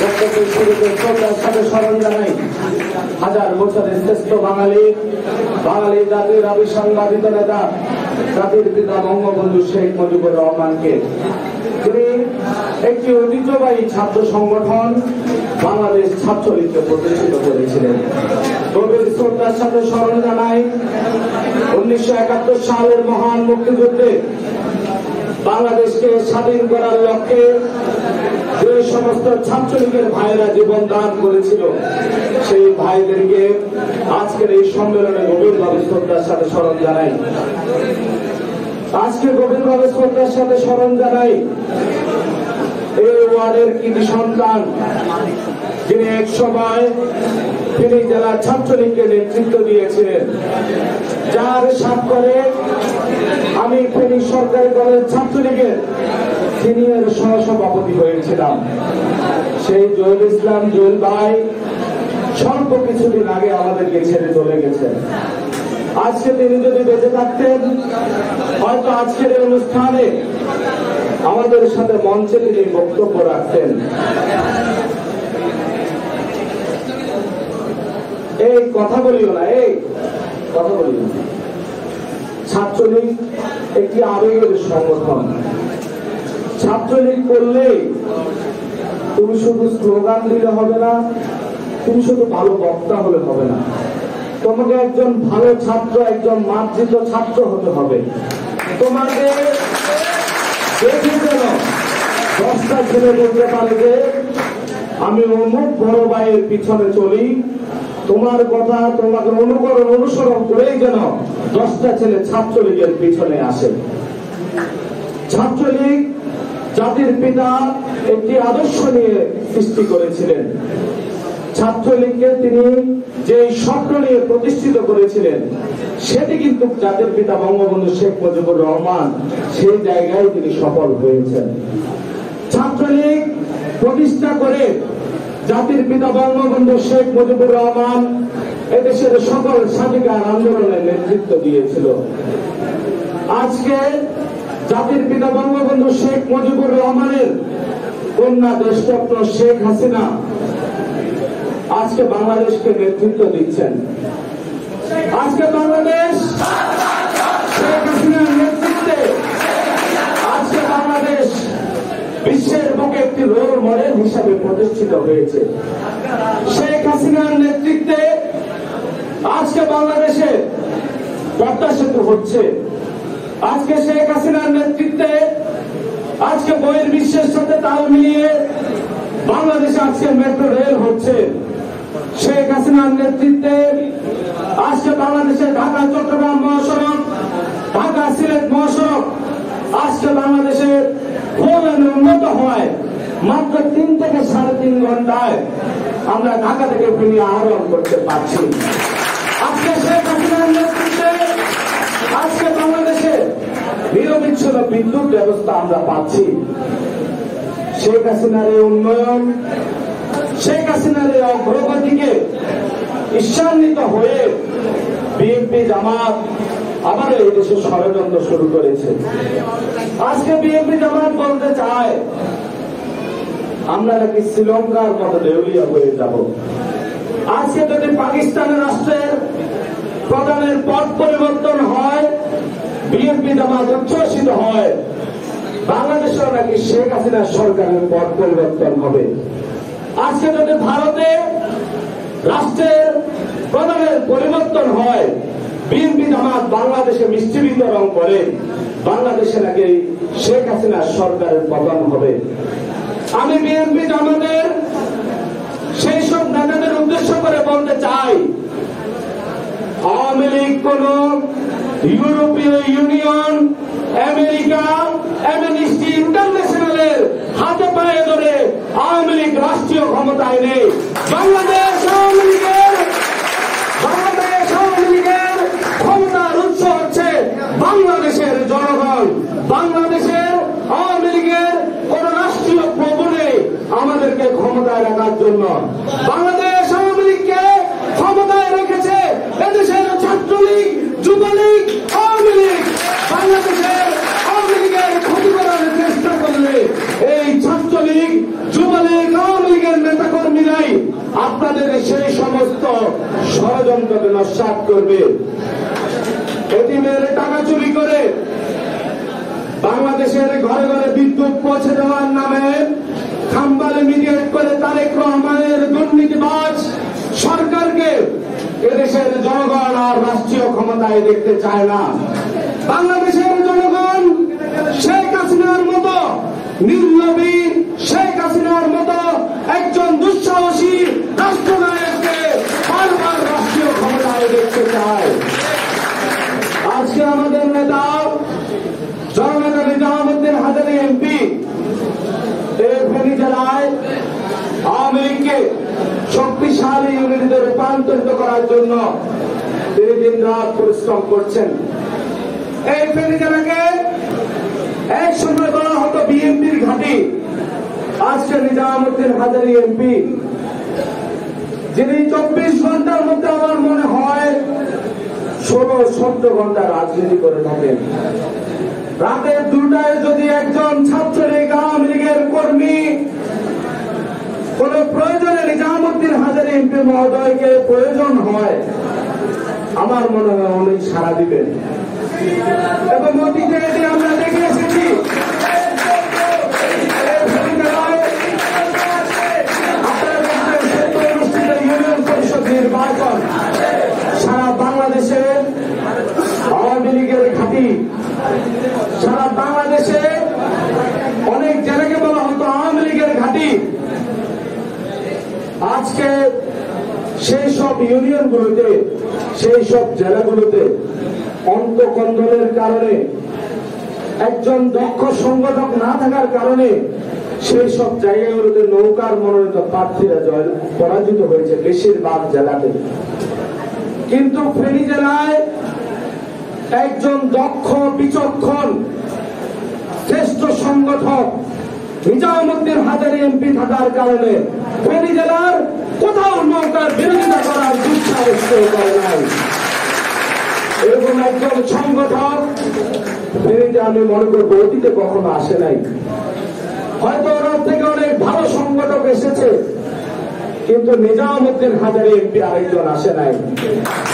প্রত্যেকের শুরুতে শ্রদ্ধার সাথে স্মরণ জানাই হাজার বছরের শ্রেষ্ঠ বাঙালি জাতির অবিসংবাদিত নেতা জাতির পিতা বঙ্গবন্ধু শেখ মুজিবুর রহমানকে। তিনি একটি ঐতিহ্যবাহী ছাত্র সংগঠন বাংলাদেশ ছাত্রলীগকে প্রতিষ্ঠিত করেছিলেন। গভীর শ্রদ্ধার সাথে স্মরণ জানাই 1971 সালের মহান মুক্তিযুদ্ধে বাংলাদেশকে স্বাধীন করার লক্ষ্যে যে সমস্ত ছাত্রলীগের ভাইরা জীবন দান করেছিল সেই ভাইদেরকে আজকের এই সম্মেলনে গভীরভাবে শ্রদ্ধার সাথে স্মরণ জানাই। আজকে গভীরভাবে শ্রদ্ধার সাথে স্মরণ জানাই এই ওয়ার্ডের কৃতি সন্তান, যিনি এক সময় তিনি জেলা ছাত্রলীগকে নেতৃত্ব দিয়েছিলেন, যার স্বাক্ষরে আমি ফেনী সরকারি কলেজ ছাত্রলীগের সিনিয়র সহসভাপতি হয়েছিলাম। সেই জহুরুল ইসলাম জহুর ভাই স্বল্প কিছুদিন আগে আমাদেরকে ছেড়ে চলে গেছেন। আজকে তিনি যদি বেঁচে থাকতেন হয়তো আজকের এই অনুষ্ঠানে আমাদের সাথে মঞ্চে তিনি বক্তব্য রাখতেন। এই কথা বলিও না, এই কথা বলিও না। ছাত্রলীগ একটি আবেগের সংগঠন। ছাত্রলীগ করলে তুমি শুধু স্লোগান দিলে হবে না, তুমি শুধু ভালো বক্তা হলে হবে না, তোমাকে একজন ভালো ছাত্র, একজন মার্জিত ছাত্র হতে হবে। তোমাকে দেখে যেন 10টা ছেলে বলতে পারে যে আমি অমুক বড় ভাইয়ের পিছনে চলি, তোমার কথা তোমাকে অনুসরণ করেই যেন 10টা ছেলে ছাত্রলীগের পিছনে আসে। ছাত্রলীগ জাতির পিতা একটি আদর্শ নিয়ে সৃষ্টি করেছিলেন। ছাত্রলীগকে তিনি যে স্বপ্ন নিয়ে প্রতিষ্ঠিত করেছিলেন সেটি কিন্তু জাতির পিতা বঙ্গবন্ধু শেখ মুজিবুর রহমান সেই জায়গায় তিনি সফল হয়েছেন। ছাত্রলীগ প্রতিষ্ঠা করে জাতির পিতা বঙ্গবন্ধু শেখ মুজিবুর রহমান এদেশের সকল স্বাধিকার আন্দোলনের নেতৃত্ব দিয়েছিল। আজকে জাতির পিতা বঙ্গবন্ধু শেখ মুজিবুর রহমানের কন্যা দেশরত্ন শেখ হাসিনা আজকে বাংলাদেশকে নেতৃত্ব দিচ্ছেন। আজকে বাংলাদেশ শেখ হাসিনার নেতৃত্বে আজকে বাংলাদেশ বিশ্বের বুকে একটি রোল মডেল হিসাবে প্রতিষ্ঠিত হয়েছে। শেখ হাসিনার নেতৃত্বে আজকে বাংলাদেশে পদ্মা সেতু হচ্ছে। আজকে শেখ হাসিনার নেতৃত্বে আজকে বহির্বিশ্বের সাথে তাল মিলিয়ে বাংলাদেশে আজকে মেট্রো রেল হচ্ছে। শেখ হাসিনার নেতৃত্বে আজকে বাংলাদেশে ঢাকা চট্টগ্রাম মহাসড়ক, ঢাকা সিলেট মহাসড়ক আজকে বাংলাদেশে উন্নত হয়। মাত্র 3 থেকে 3.5 ঘন্টায় আমরা ঢাকা থেকে ফেনী আহরণ করতে পারছি। আজকে শেখ হাসিনার নেতৃত্বে আজকে বাংলাদেশে নিরবিচ্ছিন্ন বিদ্যুৎ ব্যবস্থা আমরা পাচ্ছি। শেখ হাসিনার এই উন্নয়ন, শেখ হাসিনার এই অগ্রগতিকে ঈর্ষান্বিত হয়ে বিএনপি জামাত আবার এই দেশে ষড়যন্ত্র শুরু করেছে। আজকে বিএনপি জামাত বলতে চায় আমরা নাকি শ্রীলঙ্কার মতো দেউলিয়া হয়ে যাব। আজকে যদি পাকিস্তানের রাষ্ট্রের প্রধানের পদ পরিবর্তন হয়, বিএনপি জামাত উচ্ছ্বসিত হয়, বাংলাদেশেও নাকি শেখ হাসিনার সরকারের পদ পরিবর্তন হবে। আজকে যদি ভারতে রাষ্ট্রের প্রধানের পরিবর্তন হয়, বিএনপি জামাত বাংলাদেশে মিষ্টি বিতরণ করে, বাংলাদেশে নাকি শেখ হাসিনার সরকারের পতন হবে। আমি বিএনপি জামাতের সেই সব নেতাদের উদ্দেশ্য করে বলতে চাই, আওয়ামী লীগ কোন ইউরোপীয় ইউনিয়ন, আমেরিকা, অ্যামনেস্টি ইন্টারন্যাশনালের হাতে পায়ে ধরে আওয়ামী লীগ রাষ্ট্রীয় ক্ষমতায় নেই। বাংলাদেশ আওয়ামী লীগের ক্ষমতার উৎস হচ্ছে বাংলাদেশের জনগণ। বাংলাদেশের আওয়ামী লীগের কোন রাষ্ট্রীয় প্রভু নেই আমাদেরকে ক্ষমতায় রাখার জন্য। বাংলাদেশ আওয়ামী লীগকে ক্ষমতায় রেখেছে এদেশের ছাত্রলীগ, যুবলীগ, আওয়ামী লীগ। বাংলাদেশের আওয়ামী লীগের ক্ষতি করার চেষ্টা করলে এই ছাত্রলীগ, যুবলীগ, আওয়ামী লীগের নেতা আপনাদের সেই সমস্ত ষড়যন্ত্রকে নস্যাৎ করবে। এতিমের টাকা চুরি করে বাংলাদেশের ঘরে ঘরে বিদ্যুৎ পৌঁছে দেওয়ার নামে খাম্বা লিমিটেড করে তারেক রহমানের দুর্নীতিবাজ সরকারকে এদেশের জনগণ আর রাষ্ট্রীয় ক্ষমতায় দেখতে চায় না। বাংলাদেশের জনগণ শেখ হাসিনার মতো নির্লোভী, শেখ হাসিনার মতো একজন দুঃসাহসী রাষ্ট্রনায়ককে বারবার রাষ্ট্রীয় ক্ষমতায় দেখতে চায়। আজকে আমাদের নেতা জননেতা নিজামুদ্দিন হাজারী এমপি এই ফেনী জেলায় আওয়ামী লীগকে শক্তিশালী ইউনিটিতে রূপান্তরিত করার জন্য তিনি দিন রাত পরিশ্রম করছেন। এই ফেনী জেলাকে এক সময় বলা হতো বিএনপির ঘাঁটি। আজকে নিজামুদ্দিন হাজারী এমপি, যিনি 24 ঘন্টার মধ্যে আমার মনে হয় 16-17 ঘন্টা রাজনীতি করে থাকেন। রাতের 2টায় যদি একজন ছাত্রলীগ আওয়ামী লীগের কর্মী কোন প্রয়োজনে নিজামুদ্দিন হাজারী এমপি মহোদয়কে প্রয়োজন হয়, আমার মনে হয় উনি সাড়া দিবেন। এবং অতীতে এটি আমরা দেখে এসেছি। অনুষ্ঠিত ইউনিয়ন পরিষদ নির্বাচন সারা বাংলাদেশে আওয়ামী লীগের ঘাঁটি, সারা বাংলাদেশে অনেক জায়গাকে বলা হতো আওয়ামী লীগের ঘাঁটি। আজকে সেই সব ইউনিয়নগুলোতে, সেই সব জেলাগুলোতে অন্তঃকন্দলের কারণে, একজন দক্ষ সংগঠক না থাকার কারণে সেই সব জায়গাগুলোতে নৌকার মনোনীত প্রার্থীরা পরাজিত হয়েছে বেশিরভাগ জেলাতে। কিন্তু ফেনী জেলায় একজন দক্ষ, বিচক্ষণ, শ্রেষ্ঠ সংগঠক নিজামুদ্দিন হাজারী এমপি থাকার কারণে ফেনী জেলার কোথাও নৌকার বিরোধিতা করার দুঃসাহস করে নাই। এরকম একজন সংগঠক ফেনীতে আমি মনে করবো অতীতে কখনো আসে নাই। হয়তো ওর থেকে অনেক ভালো সংগঠক এসেছে, কিন্তু নিজামুদ্দিন হাজারী এমপি আরেকজন আসে নাই।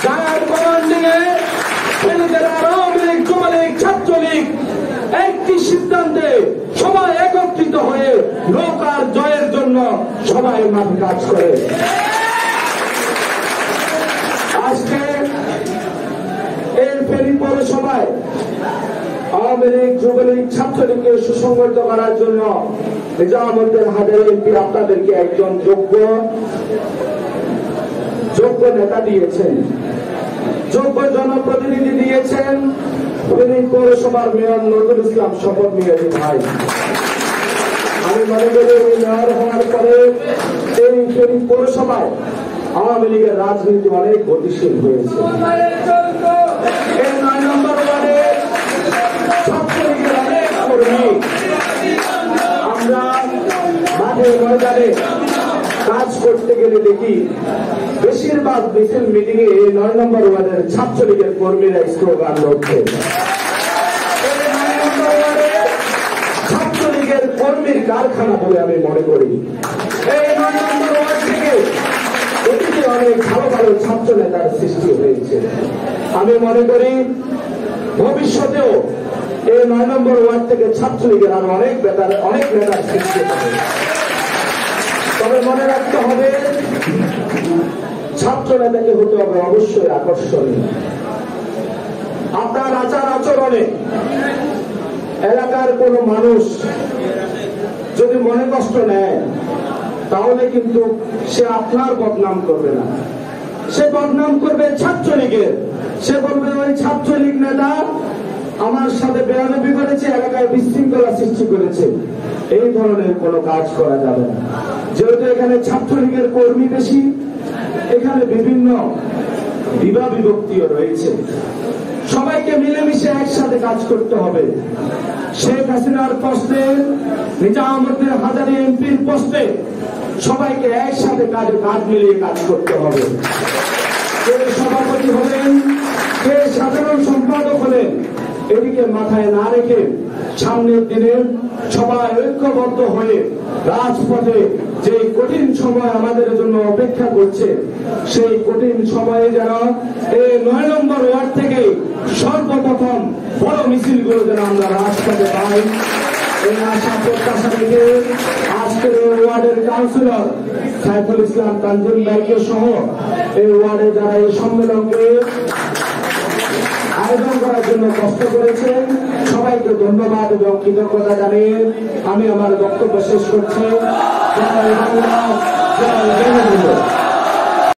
যার কমান্ডিংয়ে ফেনী জেলার আওয়ামী লীগ, যুবলীগ, ছাত্রলীগ একটি সিদ্ধান্তে সবাই একত্রিত হয়ে নৌকার জয়ের জন্য সবাই মাঠে কাজ করে। আজকে এই ফেনী পৌরসভায় আওয়ামী লীগ, যুবলীগ, ছাত্রলীগকে সুসংগঠিত করার জন্য নিজামুদ্দিন হাজারী এমপি আপনাদেরকে একজন যোগ্য নেতা দিয়েছেন, যোগ্য জনপ্রতিনিধি দিয়েছেন। ফেনী পৌরসভার মেয়র নজরুল ইসলাম শপথ মেয়াদী ভাই, আমি মনে করি এই মেয়র হওয়ার পরে এই ফেনী পৌরসভায় আওয়ামী লীগের রাজনীতি অনেক গতিশীল হয়েছে। এই 9 নম্বর ওয়ার্ডে ছাত্রলীগের অনেক কর্মী আমরা মাঠে ময়দানে কাজ করতে গেলে দেখি বেশিরভাগ মিছিল মিটিং এ 9 নম্বর ওয়ার্ডের ছাত্রলীগের কর্মীরা স্লোগান লড়ছে। ছাত্রলীগের কর্মীর কারখানা বলে আমি মনে করি। এই 9 নম্বর ওয়ার্ড থেকে অতীতে অনেক ভালো ভালো ছাত্র নেতার সৃষ্টি হয়েছে। আমি মনে করি ভবিষ্যতেও এই 9 নম্বর ওয়ার্ড থেকে ছাত্রলীগের আরো অনেক নেতার সৃষ্টি হবে। তবে মনে রাখতে হবে, ছাত্র নেতাকে হতে হবে অবশ্যই আকর্ষণীয়। আপনার আচার আচরণে এলাকার কোন মানুষ যদি মনে কষ্ট নেয়, তাহলে কিন্তু সে আপনার বদনাম করবে না, সে বদনাম করবে ছাত্রলীগের। সে বলবে ওই ছাত্রলীগ নেতা আমার সাথে বেয়াদবি করেছে, এলাকায় বিশৃঙ্খলা সৃষ্টি করেছে। এই ধরনের কোনো কাজ করা যাবে না। যেহেতু এখানে ছাত্রলীগের কর্মী বেশি, এখানে বিভিন্ন বিবাহ বিভক্তিও রয়েছে। সবাইকে মিলেমিশে একসাথে কাজ করতে হবে। শেখ হাসিনার পোস্টে, নিজামুদ্দিন হাজারী এমপির পোস্টে সবাইকে একসাথে কাজে কাজ মিলিয়ে কাজ করতে হবে। কে সভাপতি হলেন, কে সাধারণ সম্পাদক হলেন, এদিকে মাথায় না রেখে সামনের দিনে সবাই ঐক্যবদ্ধ হয়ে রাজপথে যে কঠিন সময় আমাদের জন্য অপেক্ষা করছে। সেই কঠিন সময়ে যেন এই 9 নম্বর ওয়ার্ড থেকে সর্বপ্রথম বড় মিছিলগুলো যেন আমরা রাজপথে পাই, এই আশা প্রত্যাশা রেখে আজকের এই ওয়ার্ডের কাউন্সিলর সাইফুল ইসলাম তানজিম ভাইকে সহ এই ওয়ার্ডে যারা এই সম্মেলনকে আয়োজন করার জন্য কষ্ট করেছেন, সবাইকে ধন্যবাদ এবং কৃতজ্ঞতা জানিয়ে আমি আমার বক্তব্য শেষ করছি। জয় বাংলা, জয় জনগণ।